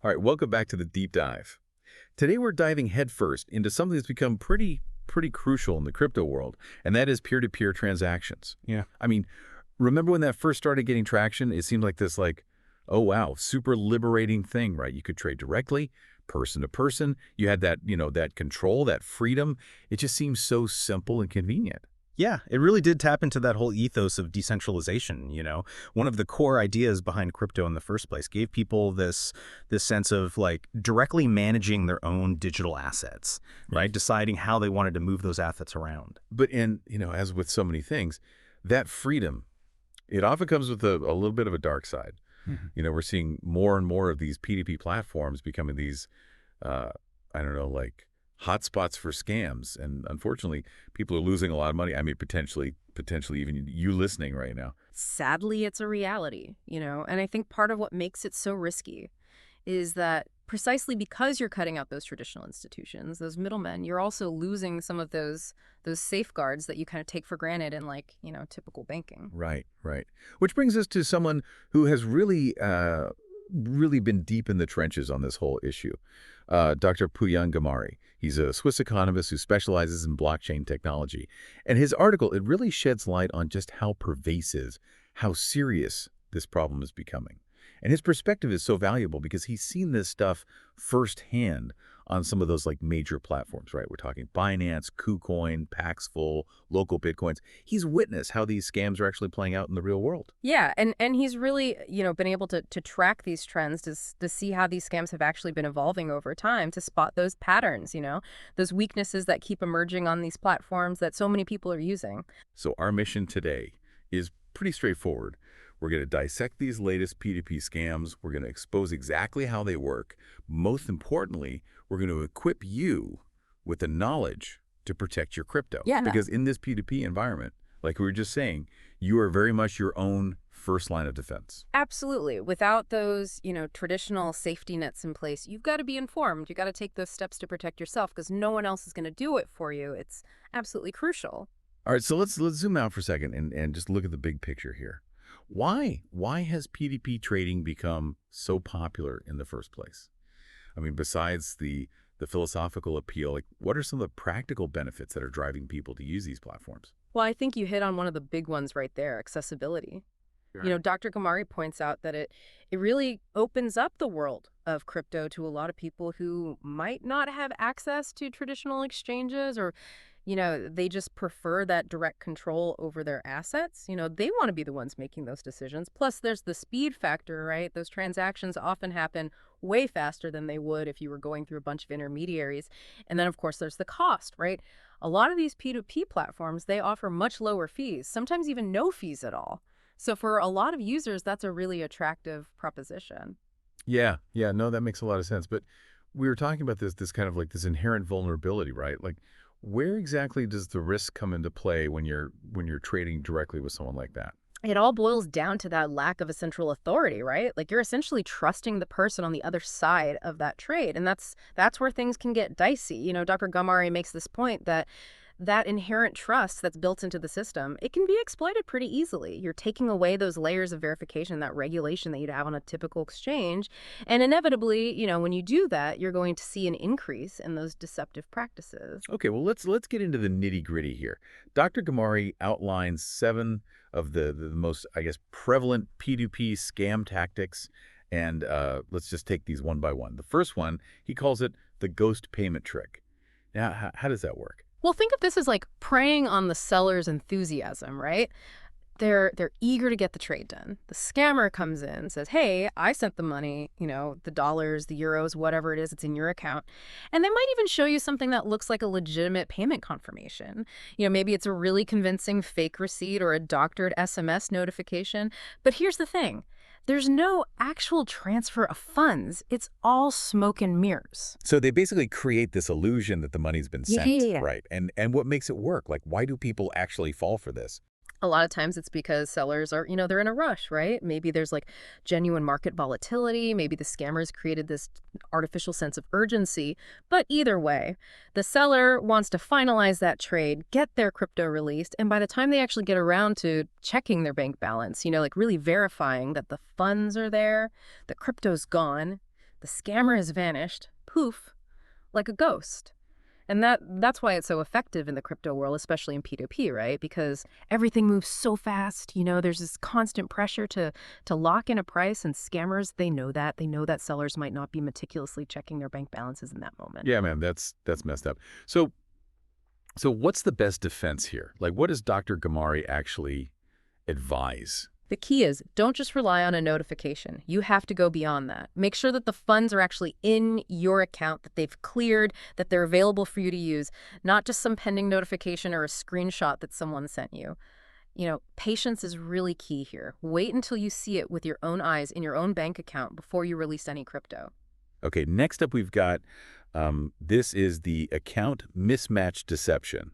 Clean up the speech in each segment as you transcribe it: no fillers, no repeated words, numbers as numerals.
All right, welcome back to the deep dive. Today we're diving headfirst into something that's become pretty crucial in the crypto world, and that is peer-to-peer transactions. Yeah. I mean, remember when that first started getting traction? It seemed like this oh wow, super liberating thing, right? You could trade directly, person to person. You had that, that control, that freedom. It just seems so simple and convenient. Yeah, it really did tap into that whole ethos of decentralization. One of the core ideas behind crypto in the first place gave people this sense of like directly managing their own digital assets, right? Deciding how they wanted to move those assets around. But as with so many things, that freedom, it often comes with a little bit of a dark side. Mhm. We're seeing more and more of these P2P platforms becoming these, I don't know, like hotspots for scams. And unfortunately, people are losing a lot of money. I mean, potentially even you listening right now. Sadly, it's a reality, and I think part of what makes it so risky is that precisely because you're cutting out those traditional institutions, those middlemen, you're also losing some of those safeguards that you kind of take for granted in typical banking. Right, right. Which brings us to someone who has really been deep in the trenches on this whole issue, Dr. Puyan Gamari. He's a Swiss economist who specializes in blockchain technology. And his article, it really sheds light on just how pervasive, how serious this problem is becoming. And his perspective is so valuable because he's seen this stuff firsthand on some of those like major platforms, right? We're talking Binance, KuCoin, Paxful, local Bitcoins. He's witnessed how these scams are actually playing out in the real world. Yeah, and he's really, been able to track these trends to see how these scams have actually been evolving over time, to spot those patterns, those weaknesses that keep emerging on these platforms that so many people are using. So our mission today is pretty straightforward. We're going to dissect these latest P2P scams. We're going to expose exactly how they work. Most importantly, we're going to equip you with the knowledge to protect your crypto. Yeah. Because in this P2P environment, like we were just saying, you are very much your own first line of defense. Absolutely. Without those, traditional safety nets in place, you've got to be informed. You got to take those steps to protect yourself because no one else is going to do it for you. It's absolutely crucial. All right, so let's zoom out for a second and just look at the big picture here. Why has P2P trading become so popular in the first place? I mean, besides the philosophical appeal, like what are some of the practical benefits that are driving people to use these platforms? Well, I think you hit on one of the big ones right there, accessibility. Sure. Dr. Gamari points out that it really opens up the world of crypto to a lot of people who might not have access to traditional exchanges or, they just prefer that direct control over their assets. They want to be the ones making those decisions. Plus, there's the speed factor, right? Those transactions often happen way faster than they would if you were going through a bunch of intermediaries. And then, of course, there's the cost, right? A lot of these P2P platforms, they offer much lower fees, sometimes even no fees at all. So for a lot of users, that's a really attractive proposition. Yeah, no, that makes a lot of sense. But we were talking about this kind of like this inherent vulnerability, right? Like, where exactly does the risk come into play when you're trading directly with someone like that? It all boils down to that lack of a central authority, right? Like you're essentially trusting the person on the other side of that trade. And that's where things can get dicey. Dr. Gamari makes this point that inherent trust that's built into the system, it can be exploited pretty easily. You're taking away those layers of verification, that regulation that you'd have on a typical exchange. And inevitably, when you do that, you're going to see an increase in those deceptive practices. Okay, well, let's get into the nitty-gritty here. Dr. Gamari outlines 7 of the most, I guess, prevalent P2P scam tactics, and let's just take these one by one. The first one, he calls it the ghost payment trick. Now, how does that work? Well, think of this as like preying on the seller's enthusiasm, right? They're eager to get the trade done. The scammer comes in, says, "Hey, I sent the money, the dollars, the euros, whatever it is, it's in your account." And they might even show you something that looks like a legitimate payment confirmation. Maybe it's a really convincing fake receipt or a doctored SMS notification. But here's the thing. There's no actual transfer of funds. It's all smoke and mirrors. So they basically create this illusion that the money's been sent, Yeah. right? And what makes it work? Like, why do people actually fall for this? A lot of times it's because sellers are, they're in a rush, right? Maybe there's like genuine market volatility. Maybe the scammers created this artificial sense of urgency. But either way, the seller wants to finalize that trade, get their crypto released. And by the time they actually get around to checking their bank balance, like really verifying that the funds are there, the crypto's gone, The scammer has vanished, poof, like a ghost. And that's why it's so effective in the crypto world, especially in P2P, right? Because everything moves so fast. There's this constant pressure to lock in a price, and scammers, they know that. They know that sellers might not be meticulously checking their bank balances in that moment. Yeah, man, that's messed up. So what's the best defense here? Like, what does Dr. Gamari actually advise? The key is don't just rely on a notification. You have to go beyond that. Make sure that the funds are actually in your account, that they've cleared, that they're available for you to use, not just some pending notification or a screenshot that someone sent you. Patience is really key here. Wait until you see it with your own eyes in your own bank account before you release any crypto. Okay, next up we've got, this is the account mismatch deception.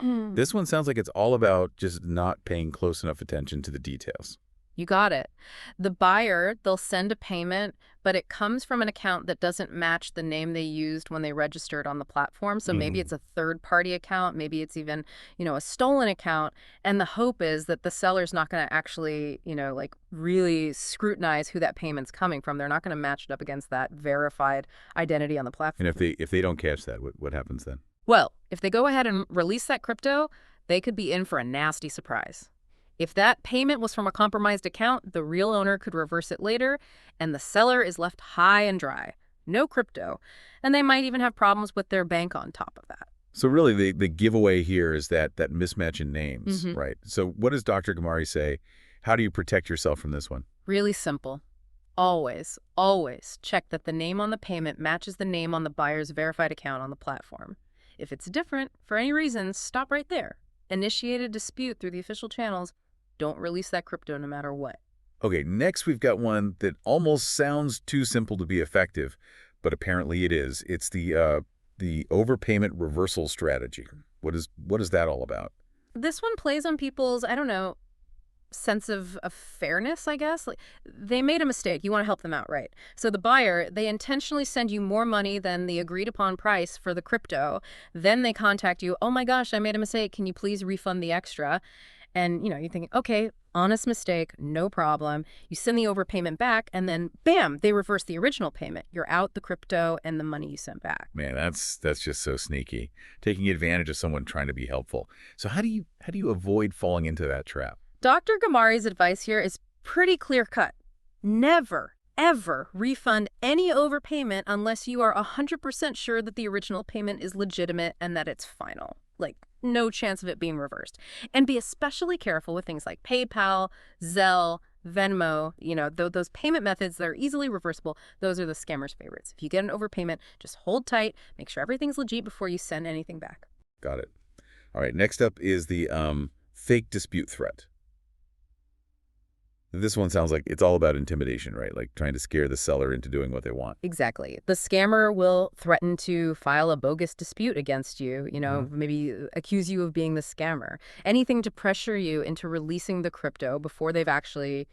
This one sounds like it's all about just not paying close enough attention to the details. You got it. The buyer, they'll send a payment, but it comes from an account that doesn't match the name they used when they registered on the platform. So maybe it's a third-party account. Maybe it's even, a stolen account. And the hope is that the seller's not going to actually, really scrutinize who that payment's coming from. They're not going to match it up against that verified identity on the platform. And if they don't catch that, what happens then? Well, if they go ahead and release that crypto, they could be in for a nasty surprise. If that payment was from a compromised account, the real owner could reverse it later, and the seller is left high and dry. No crypto. And they might even have problems with their bank on top of that. So really, the giveaway here is that mismatch in names, right? So what does Dr. Gamari say? How do you protect yourself from this one? Really simple. Always, always check that the name on the payment matches the name on the buyer's verified account on the platform. If it's different, for any reason, stop right there. Initiate a dispute through the official channels. Don't release that crypto no matter what. Okay, next we've got one that almost sounds too simple to be effective, but apparently it is. It's the overpayment reversal strategy. What is that all about? This one plays on people's, sense of fairness, I guess. Like, they made a mistake. You want to help them out, right? So the buyer, they intentionally send you more money than the agreed upon price for the crypto. Then they contact you, oh my gosh, I made a mistake. Can you please refund the extra? And, you're thinking, okay, honest mistake, no problem. You send the overpayment back, and then, bam, they reverse the original payment. You're out the crypto and the money you sent back. Man, that's just so sneaky. Taking advantage of someone trying to be helpful. So how do you avoid falling into that trap? Dr. Gamari's advice here is pretty clear-cut. Never, ever refund any overpayment unless you are 100% sure that the original payment is legitimate and that it's final. Like, no chance of it being reversed. And be especially careful with things like PayPal, Zelle, Venmo, those payment methods that are easily reversible. Those are the scammers' favorites. If you get an overpayment, just hold tight, make sure everything's legit before you send anything back. Got it. All right, next up is the fake dispute threat. This one sounds like it's all about intimidation, right? Like trying to scare the seller into doing what they want. Exactly. The scammer will threaten to file a bogus dispute against you, maybe accuse you of being the scammer. Anything to pressure you into releasing the crypto before they've actually,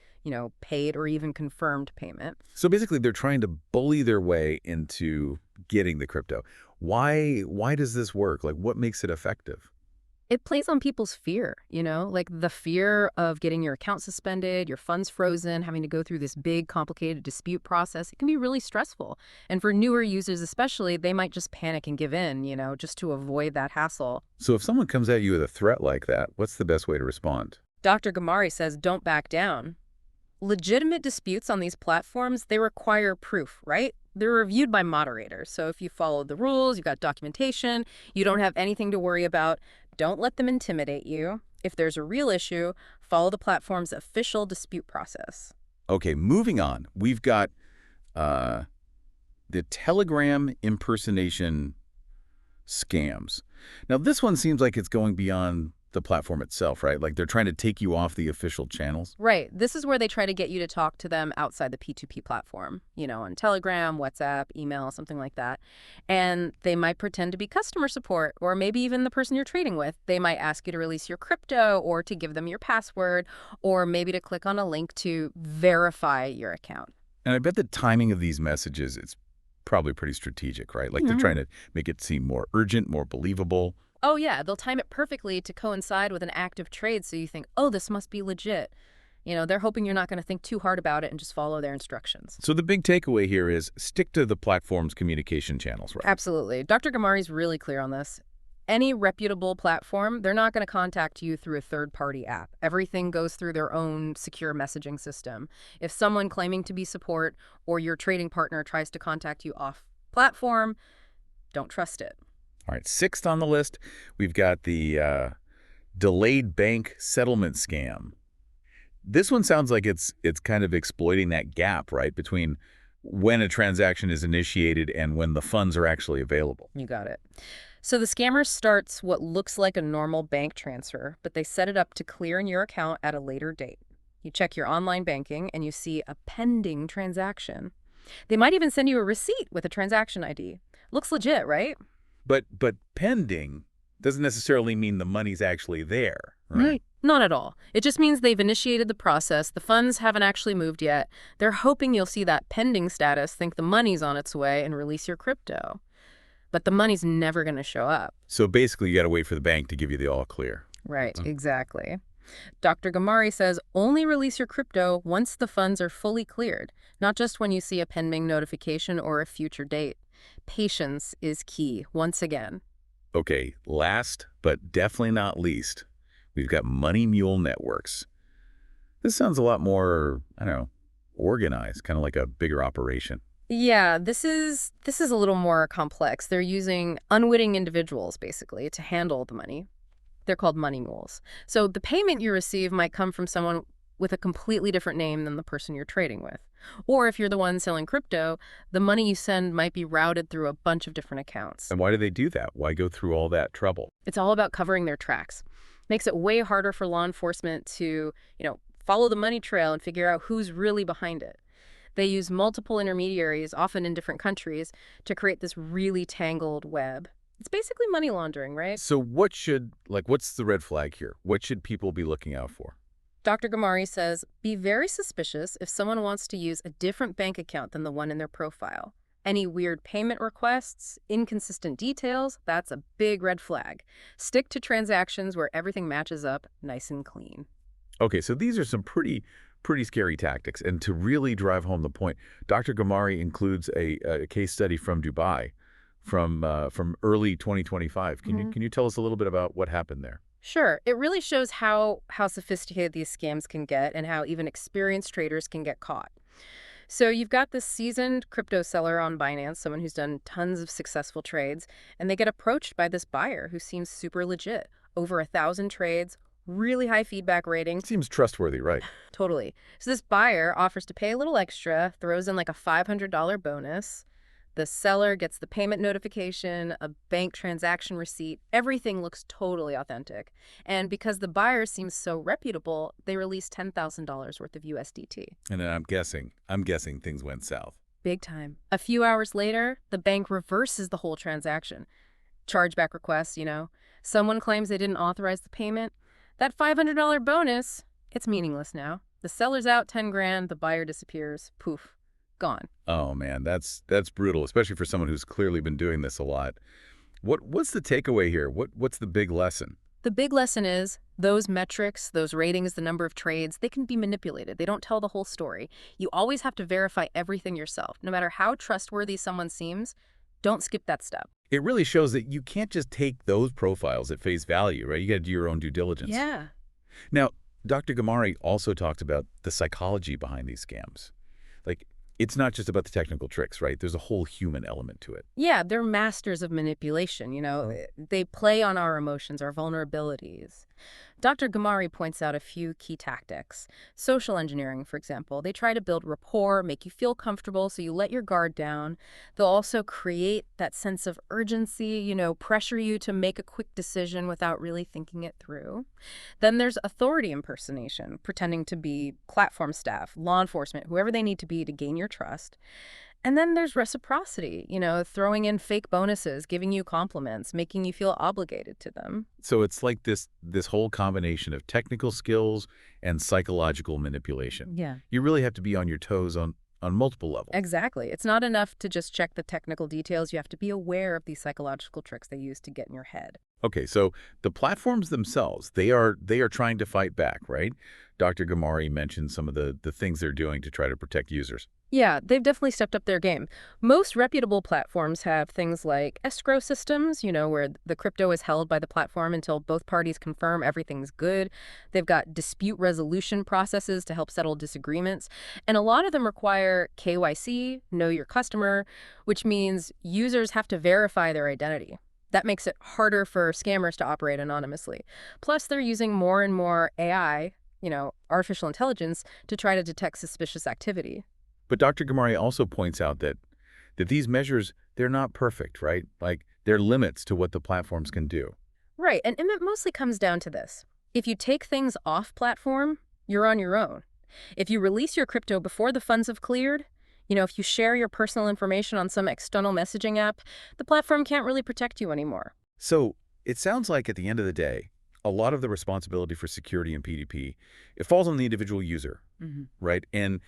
paid or even confirmed payment. So basically, they're trying to bully their way into getting the crypto. Why does this work? Like, what makes it effective? It plays on people's fear, like the fear of getting your account suspended, your funds frozen, having to go through this big, complicated dispute process. It can be really stressful. And for newer users especially, they might just panic and give in, just to avoid that hassle. So if someone comes at you with a threat like that, what's the best way to respond? Dr. Gamari says don't back down. Legitimate disputes on these platforms, they require proof, right? They're reviewed by moderators. So if you follow the rules, you've got documentation, you don't have anything to worry about, don't let them intimidate you. If there's a real issue, follow the platform's official dispute process. Okay, moving on. We've got the Telegram impersonation scams. Now, this one seems like it's going beyond the platform itself, right? Like they're trying to take you off the official channels. Right. This is where they try to get you to talk to them outside the P2P platform, on Telegram, WhatsApp, email, something like that. And they might pretend to be customer support, or maybe even the person you're trading with. They might ask you to release your crypto or to give them your password, or maybe to click on a link to verify your account. And I bet the timing of these messages, it's probably pretty strategic, right? Like they're trying to make it seem more urgent, more believable. Oh, yeah. They'll time it perfectly to coincide with an active trade, so you think, oh, this must be legit. They're hoping you're not going to think too hard about it and just follow their instructions. So the big takeaway here is stick to the platform's communication channels, right? Absolutely. Dr. Gamari's really clear on this. Any reputable platform, they're not going to contact you through a third-party app. Everything goes through their own secure messaging system. If someone claiming to be support or your trading partner tries to contact you off platform, don't trust it. All right, sixth on the list, we've got the delayed bank settlement scam. This one sounds like it's kind of exploiting that gap, right, between when a transaction is initiated and when the funds are actually available. You got it. So the scammer starts what looks like a normal bank transfer, but they set it up to clear in your account at a later date. You check your online banking and you see a pending transaction. They might even send you a receipt with a transaction ID. Looks legit, right? But pending doesn't necessarily mean the money's actually there, right? Not at all. It just means they've initiated the process. The funds haven't actually moved yet. They're hoping you'll see that pending status, think the money's on its way, and release your crypto. But the money's never going to show up. So basically, you got to wait for the bank to give you the all clear. Right, exactly. Dr. Gamari says only release your crypto once the funds are fully cleared, not just when you see a pending notification or a future date. Patience is key, once again. Okay, last but definitely not least, we've got money mule networks. This sounds a lot more, I don't know, organized, kind of like a bigger operation. Yeah, this is a little more complex. They're using unwitting individuals, basically, to handle the money. They're called money mules. So the payment you receive might come from someone with a completely different name than the person you're trading with. Or if you're the one selling crypto, the money you send might be routed through a bunch of different accounts. And why do they do that? Why go through all that trouble? It's all about covering their tracks. Makes it way harder for law enforcement to, follow the money trail and figure out who's really behind it. They use multiple intermediaries, often in different countries, to create this really tangled web. It's basically money laundering, right? So what's the red flag here? What should people be looking out for? Dr. Gamari says, be very suspicious if someone wants to use a different bank account than the one in their profile. Any weird payment requests, inconsistent details, that's a big red flag. Stick to transactions where everything matches up nice and clean. Okay, so these are some pretty scary tactics. And to really drive home the point, Dr. Gamari includes a case study from Dubai from early 2025. Can you tell us a little bit about what happened there? Sure. It really shows how sophisticated these scams can get and how even experienced traders can get caught. So you've got this seasoned crypto seller on Binance, someone who's done tons of successful trades, and they get approached by this buyer who seems super legit. Over 1,000 trades, really high feedback rating. Seems trustworthy, right? Totally. So this buyer offers to pay a little extra, throws in like a $500 bonus. The seller gets the payment notification, a bank transaction receipt. Everything looks totally authentic. And because the buyer seems so reputable, they release $10,000 worth of USDT. And then I'm guessing things went south. Big time. A few hours later, the bank reverses the whole transaction. Chargeback requests, Someone claims they didn't authorize the payment. That $500 bonus, it's meaningless now. The seller's out 10 grand, the buyer disappears. Poof. Gone. Oh man, that's brutal, especially for someone who's clearly been doing this a lot. What's the takeaway here? What's the big lesson? The big lesson is those metrics, those ratings, the number of trades, they can be manipulated. They don't tell the whole story. You always have to verify everything yourself. No matter how trustworthy someone seems, don't skip that step. It really shows that you can't just take those profiles at face value, right? You got to do your own due diligence. Yeah. Now, Dr. Gamari also talked about the psychology behind these scams. It's not just about the technical tricks, right? There's a whole human element to it. Yeah, they're masters of manipulation, They play on our emotions, our vulnerabilities. Dr. Gamari points out a few key tactics. Social engineering, for example. They try to build rapport, make you feel comfortable, so you let your guard down. They'll also create that sense of urgency, pressure you to make a quick decision without really thinking it through. Then there's authority impersonation, pretending to be platform staff, law enforcement, whoever they need to be to gain your trust. And then there's reciprocity, throwing in fake bonuses, giving you compliments, making you feel obligated to them. So it's like this whole combination of technical skills and psychological manipulation. Yeah. You really have to be on your toes on on multiple levels. Exactly. It's not enough to just check the technical details. You have to be aware of these psychological tricks they use to get in your head. Okay, so the platforms themselves, they are trying to fight back, right? Dr. Gamari mentioned some of the things they're doing to try to protect users. Yeah, they've definitely stepped up their game. Most reputable platforms have things like escrow systems, where the crypto is held by the platform until both parties confirm everything's good. They've got dispute resolution processes to help settle disagreements. And a lot of them require KYC, know your customer, which means users have to verify their identity. That makes it harder for scammers to operate anonymously. Plus, they're using more and more AI, artificial intelligence, to try to detect suspicious activity. But Dr. Gamari also points out that these measures, they're not perfect, right? Like, there are limits to what the platforms can do. Right, and it mostly comes down to this. If you take things off platform, you're on your own. If you release your crypto before the funds have cleared, if you share your personal information on some external messaging app, the platform can't really protect you anymore. So it sounds like at the end of the day, a lot of the responsibility for security in P2P, it falls on the individual user, right? And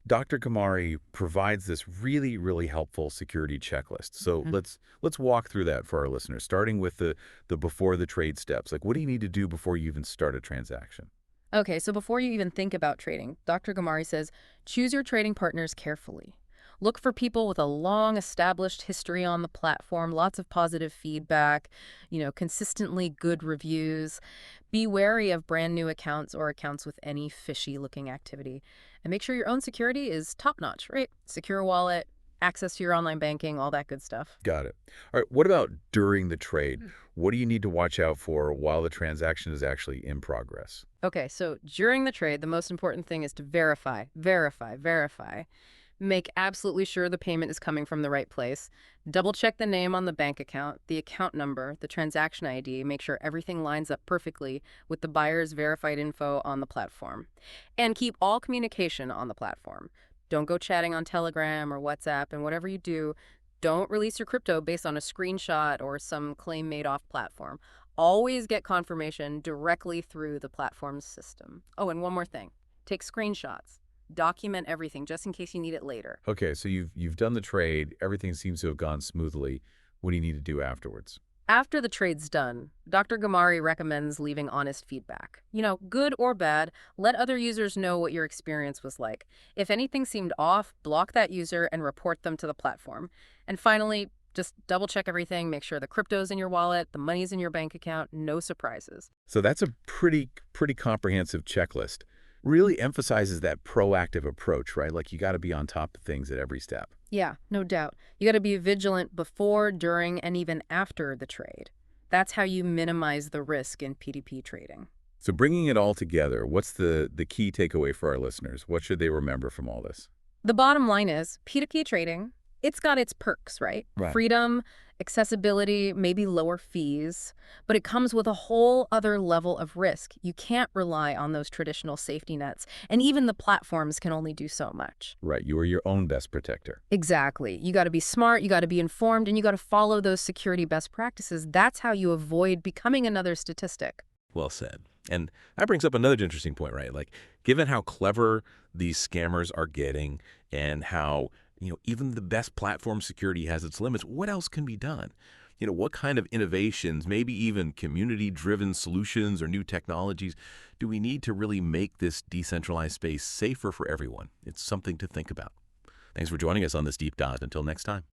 Dr. Gamari provides this really, really helpful security checklist. So let's walk through that for our listeners, starting with the before the trade steps. Like, what do you need to do before you even start a transaction? Okay, so before you even think about trading, Dr. Gamari says, choose your trading partners carefully. Look for people with a long established history on the platform, lots of positive feedback, consistently good reviews. Be wary of brand new accounts or accounts with any fishy looking activity. And make sure your own security is top notch, right? Secure wallet, access to your online banking, all that good stuff. Got it. All right, what about during the trade? What do you need to watch out for while the transaction is actually in progress? Okay, so during the trade, the most important thing is to verify, verify, verify. Make absolutely sure the payment is coming from the right place. Double check the name on the bank account, the account number, the transaction ID. Make sure everything lines up perfectly with the buyer's verified info on the platform. And keep all communication on the platform. Don't go chatting on Telegram or WhatsApp, and whatever you do, don't release your crypto based on a screenshot or some claim made off platform. Always get confirmation directly through the platform's system. Oh, and one more thing. Take screenshots. Document everything just in case you need it later. Okay, so you've done the trade. Everything seems to have gone smoothly. What do you need to do afterwards? After the trade's done, Dr. Gamari recommends leaving honest feedback. Good or bad, let other users know what your experience was like. If anything seemed off, block that user and report them to the platform. And finally, just double check everything, make sure the crypto's in your wallet, the money's in your bank account, no surprises. So that's a pretty comprehensive checklist. Really emphasizes that proactive approach, right? Like, you got to be on top of things at every step. Yeah, no doubt. You got to be vigilant before, during, and even after the trade. That's how you minimize the risk in P2P trading. So bringing it all together, what's the key takeaway for our listeners? What should they remember from all this? The bottom line is P2P trading, it's got its perks, right? Right. Freedom, accessibility, maybe lower fees, but it comes with a whole other level of risk. You can't rely on those traditional safety nets, and even the platforms can only do so much. Right. You are your own best protector. Exactly. You got to be smart, you got to be informed, and you got to follow those security best practices. That's how you avoid becoming another statistic. Well said. And that brings up another interesting point, right? Like, given how clever these scammers are getting and how, even the best platform security has its limits, what else can be done? What kind of innovations, maybe even community-driven solutions or new technologies, do we need to really make this decentralized space safer for everyone? It's something to think about. Thanks for joining us on this deep dive. Until next time.